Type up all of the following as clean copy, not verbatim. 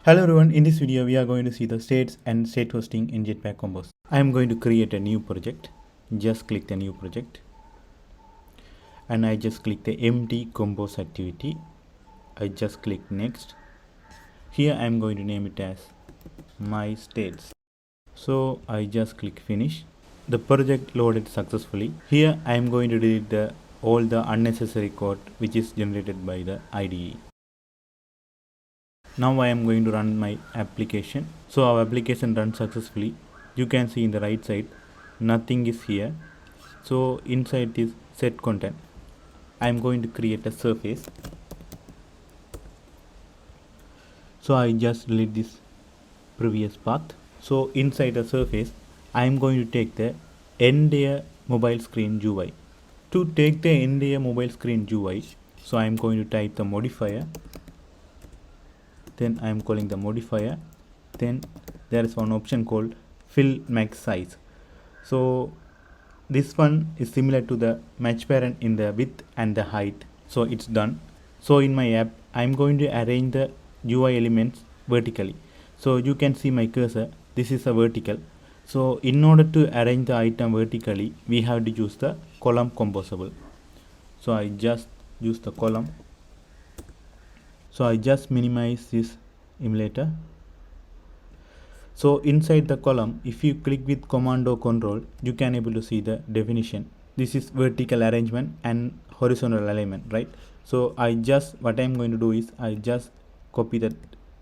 Hello everyone, in this video we are going to see the states and state hosting in Jetpack Compose. I am going to create a new project. Just click the new project and I just click the empty compose activity. I just click next. Here I am going to name it as my states. So I just click finish. The project loaded successfully. Here I am going to delete all the unnecessary code which is generated by the IDE. Now I am going to run my application. So our application runs successfully. You can see in the right side nothing is here. So inside this set content I am going to create a surface. So I just delete this previous path. So inside the surface I am going to take the entire mobile screen UI. To take the entire mobile screen UI, so I am going to type the modifier, then I am calling the modifier, then there is one option called fill max size. So this one is similar to the match parent in the width and the height. So it's done. So in my app I am going to arrange the UI elements vertically. So you can see my cursor, this is a vertical. So in order to arrange the item vertically, we have to use the column composable. So I just use the column. So I just minimize this emulator. So inside the column, if you click with command or control, you can able to see the definition. This is vertical arrangement and horizontal alignment, right? So what I'm going to do is I just copy that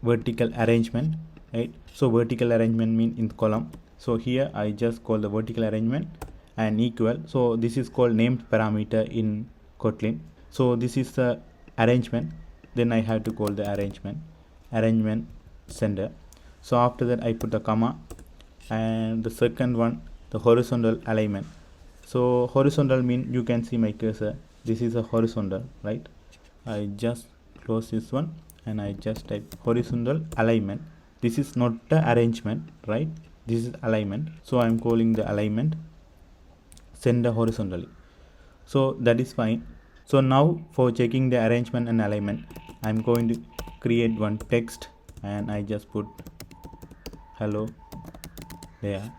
vertical arrangement, right? So vertical arrangement mean in the column. So here I just call the vertical arrangement and equal. So this is called named parameter in Kotlin. So this is the arrangement. Then I have to call the arrangement center. So after that I put the comma, and the second one, the horizontal alignment. So horizontal mean you can see my cursor, this is a horizontal, right? I just close this one and I just type horizontal alignment. This is not the arrangement, right? This is alignment. So I am calling the alignment center horizontally. So that is fine. So now for checking the arrangement and alignment, I am going to create one text and I just put hello there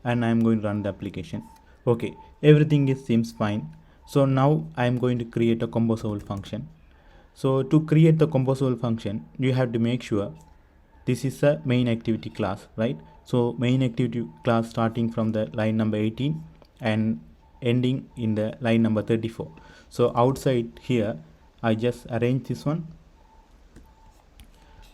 and I am going to run the application. Okay, everything seems fine. So now I am going to create a composable function. So to create the composable function, you have to make sure this is a main activity class, right? So main activity class starting from the line number 18 and ending in the line number 34. So outside here I just arrange this one.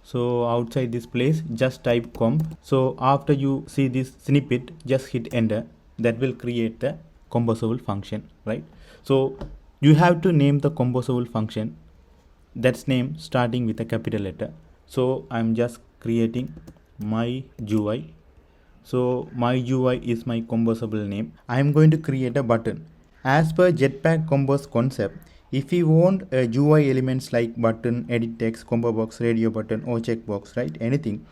So outside this place just type comp. So after you see this snippet, just hit enter. That will create the composable function, right? So you have to name the composable function. That's name starting with a capital letter. So I'm just creating my UI. So my UI is my composable name. I am going to create a button. As per Jetpack Compose concept, if you want UI elements like button, edit text, combo box, radio button or checkbox, right, anything,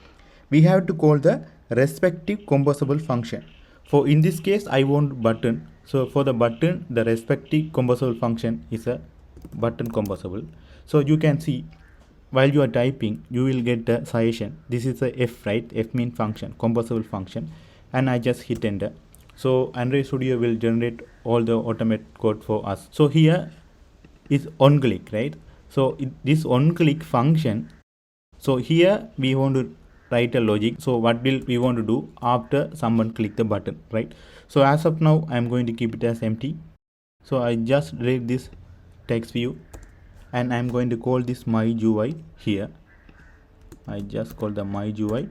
we have to call the respective composable function. For in this case I want button. So for the button, the respective composable function is a button composable. So you can see while you are typing, you will get the suggestion. This is a F, right? F mean function, composable function, and I just hit enter. So Android Studio will generate all the automated code for us. So here is on click, right? So this on click function. So here we want to write a logic. So what will we want to do after someone click the button, right? So as of now, I am going to keep it as empty. So I just delete this text view and I am going to call this my UI here. I just call the my UI.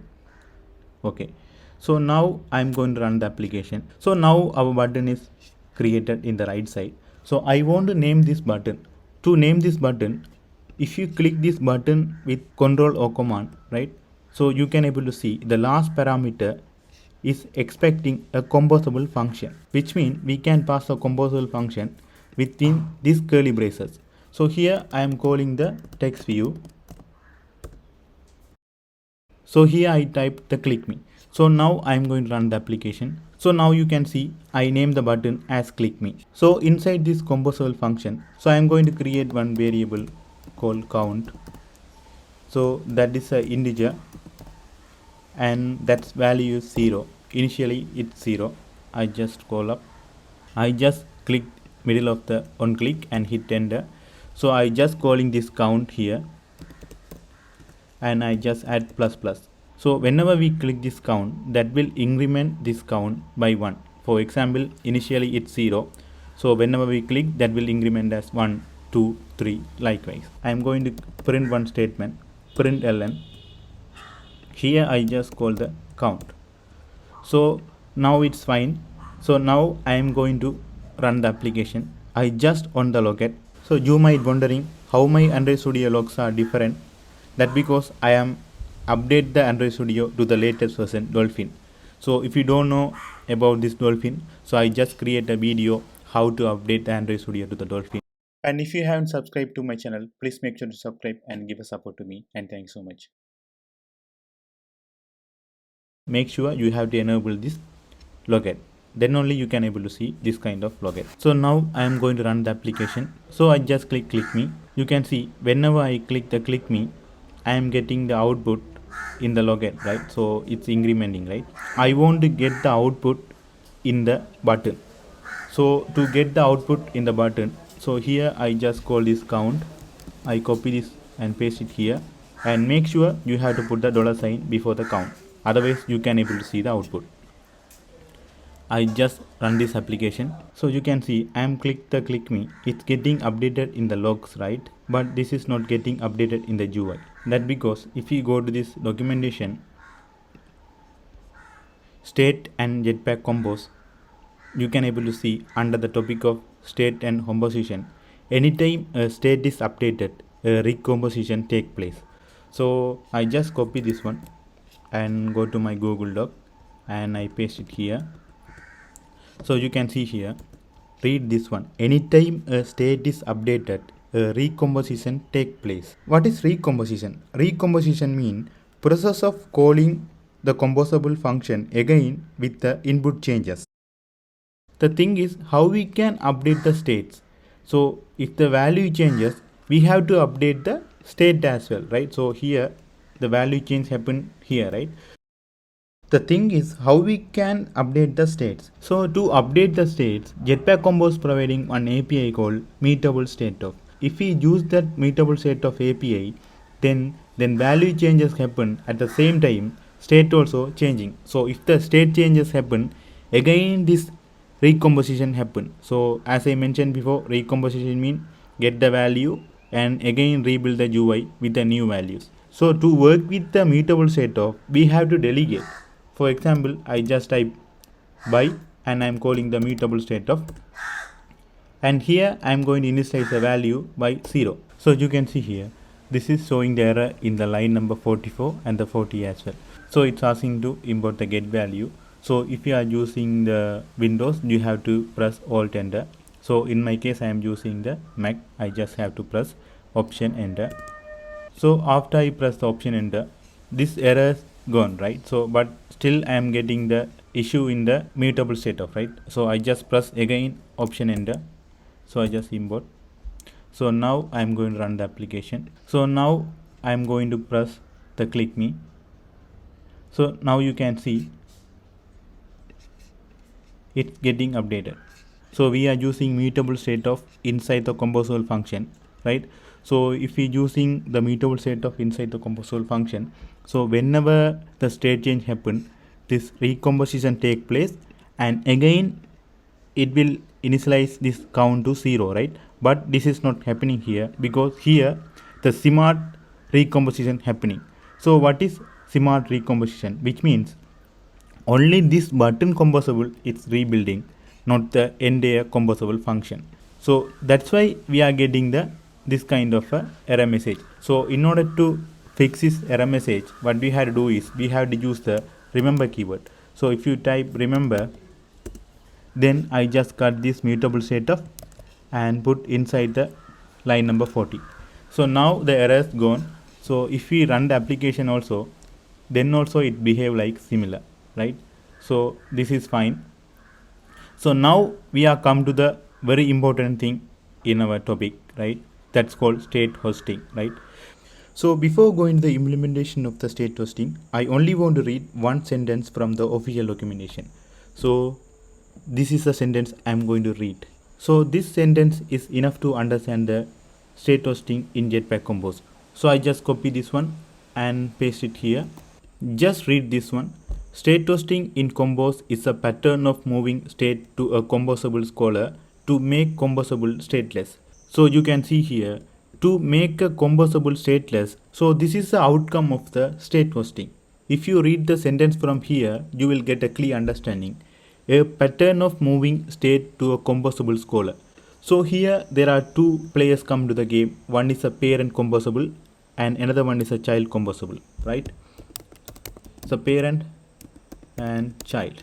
Okay. So now I am going to run the application. So now our button is created in the right side. So I want to name this button. To name this button, if you click this button with control or command, right? So you can able to see the last parameter is expecting a composable function, which means we can pass a composable function within these curly braces. So here I am calling the text view. So here I type the click me. So now I am going to run the application. So now you can see I name the button as click me. So inside this composable function, so I am going to create one variable called count. So that is an integer and that value is 0. Initially it's 0. I just scroll up. I just click middle of the on click and hit enter. So I just calling this count here and I just add plus plus. So whenever we click this count, that will increment this count by 1. For example, initially it's 0. So whenever we click, that will increment as 1, 2, 3, likewise. I am going to print one statement, print ln. Here I just call the count. So now it's fine. So now I am going to run the application. I just on the logget. So you might wondering how my Android Studio logs are different. That because I am update the Android Studio to the latest version Dolphin. So if you don't know about this Dolphin, so I just create a video how to update the Android Studio to the Dolphin. And if you haven't subscribed to my channel, please make sure to subscribe and give a support to me, and thanks so much. Make sure you have to enable this logget, then only you can able to see this kind of logget. So now I am going to run the application. So I just click me. You can see whenever I click the click me, I am getting the output in the logget, right? So it's incrementing, right? I want to get the output in the button. So to get the output in the button, so here I just call this count. I copy this and paste it here, and make sure you have to put the $sign before the count, otherwise you can able to see the output. I just run this application. So you can see I am click me. It's getting updated in the logs, right? But this is not getting updated in the UI. That because if you go to this documentation, state and Jetpack Compose, you can able to see under the topic of state and composition, anytime a state is updated, a recomposition take place. So I just copy this one and go to my Google Doc and I paste it here. So you can see here, read this one. Anytime a state is updated, a recomposition take place. What is recomposition? Recomposition means process of calling the composable function again with the input changes. The thing is how we can update the states. So if the value changes, we have to update the state as well, right? So here the value change happen here, right? The thing is how we can update the states. So to update the states, Jetpack Compose providing an API called mutable state of. If we use that mutable state of API, then value changes happen at the same time, state also changing. So if the state changes happen, again this recomposition happen. So as I mentioned before, recomposition mean get the value and again rebuild the UI with the new values. So to work with the mutable state of, we have to delegate. For example, I just type by and I am calling the mutable state of, and here I am going to initialize the value by 0. So you can see here, this is showing the error in the line number 44 and the 40 as well. So it's asking to import the get value. So if you are using the Windows, you have to press Alt Enter. So in my case, I am using the Mac. I just have to press Option Enter. So after I press the Option Enter, this error is gone, right? So but still I am getting the issue in the mutable state of, right? So I just press again Option Enter. So I just import. So now I am going to run the application. So now I am going to press the click me. So now you can see it's getting updated. So we are using mutable state of inside the composable function, right? So if we using the mutable state of inside the composable function, so whenever the state change happen, this recomposition take place, and again it will initialize this count to 0, right? But this is not happening here because here the smart recomposition happening. So what is smart recomposition? Which means only this button composable is rebuilding, not the entire composable function. So that's why we are getting this kind of error message. So in order to fix this error message, what we have to do is we have to use the remember keyword. So if you type remember, then I just cut this mutable state of and put inside the line number 40. So now the error is gone. So if we run the application also, then also it behave like similar, right? So this is fine. So now we are come to the very important thing in our topic, right? That's called state hosting, right? So before going to the implementation of the state testing, I only want to read one sentence from the official documentation. So this is the sentence I'm going to read. So this sentence is enough to understand the state testing in Jetpack Compose. So I just copy this one and paste it here. Just read this one. State testing in Compose is a pattern of moving state to a composable scalar to make composable stateless. So you can see here, to make a composable stateless. So this is the outcome of the state testing. If you read the sentence from here, you will get a clear understanding. A pattern of moving state to a composable scalar. So here there are two players come to the game. One is a parent composable and another one is a child composable, right? So parent and child.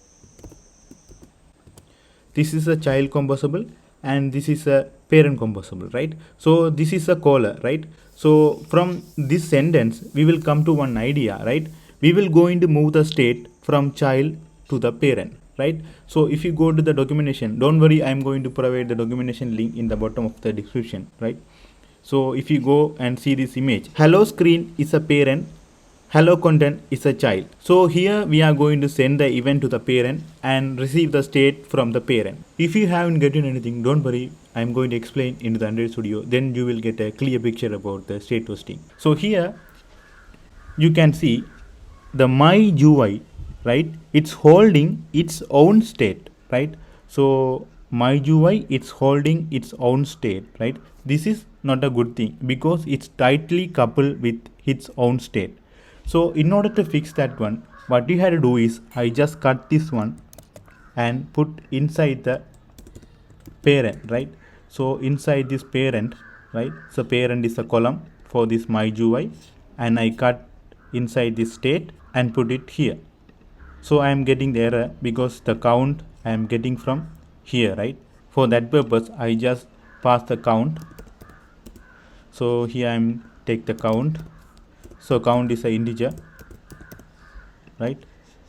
This is a child composable and this is a parent composable, right? So this is a caller, right? So from this sentence we will come to one idea, right? We will going to move the state from child to the parent, right? So if you go to the documentation, don't worry, I am going to provide the documentation link in the bottom of the description, right? So if you go and see this image, hello screen is a parent, hello content is a child. So here we are going to send the event to the parent and receive the state from the parent. If you haven't gotten anything, don't worry, I am going to explain into the Android Studio, then you will get a clear picture about the state testing. So here you can see the my UI, right? It's holding its own state, right? So my UI, it's holding its own state, right? This is not a good thing because it's tightly coupled with its own state. So in order to fix that one, what you have to do is I just cut this one and put inside the parent, right? So inside this parent, right? So parent is a column for this my UI and I cut inside this state and put it here. So I am getting the error because the count I am getting from here, right? For that purpose, I just pass the count. So here I am take the count. So count is an integer, right?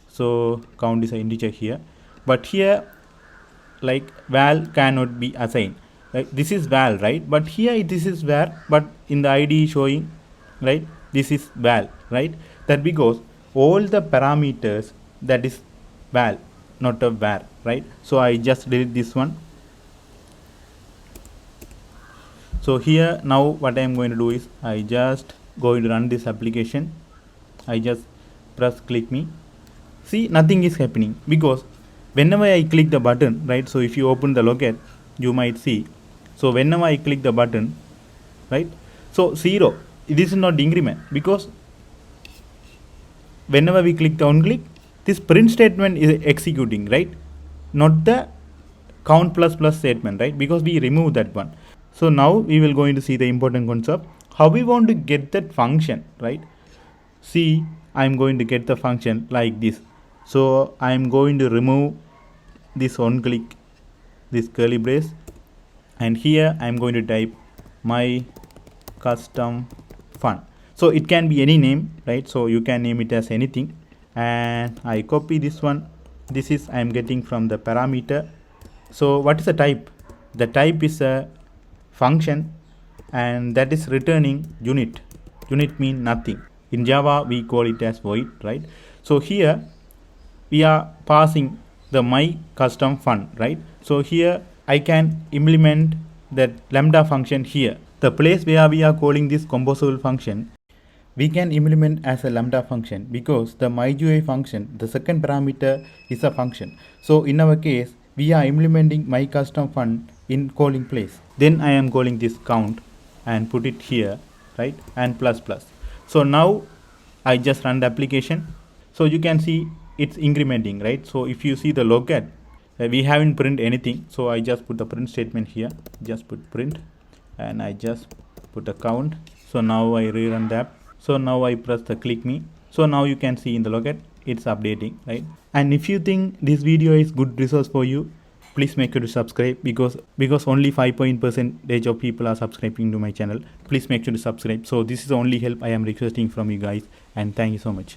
So count is an integer here, but here like val cannot be assigned. Right? This is val, right? But here this is var, but in the ID showing, right? This is val, right? That because all the parameters that is val, not a var, right? So I just delete this one. So here now what I am going to do is I just going to run this application. I just press click me. See, nothing is happening because whenever I click the button, right? So if you open the login, you might see. So whenever I click the button, right? So 0, this is not increment because whenever we click the on click, this print statement is executing, right? Not the count plus plus statement, right? Because we remove that one. So now we will going to see the important concept. How we want to get that function, right? See, I'm going to get the function like this. So I'm going to remove this on click, this curly brace, and here I'm going to type my custom fun. So it can be any name, right? So you can name it as anything, and I copy this one. This is I'm getting from the parameter. So what is the type? The type is a function and that is returning unit. Unit mean nothing. In Java we call it as void, right? So here we are passing the my custom fun, right? So here I can implement that lambda function here. The place where we are calling this composable function, we can implement as a lambda function because the myGUI function, the second parameter is a function. So in our case, we are implementing my custom fun in calling place. Then I am calling this count and put it here, right? And plus plus. So now I just run the application. So you can see it's incrementing, right? So if you see the login, we haven't print anything. So I just put the print statement here, just put print and I just put a count. So now I rerun the app. So now I press the click me. So now you can see in the login, it's updating, right? And if you think this video is good resource for you, please make sure to subscribe because only 5% of people are subscribing to my channel. Please make sure to subscribe. So this is the only help I am requesting from you guys, and thank you so much.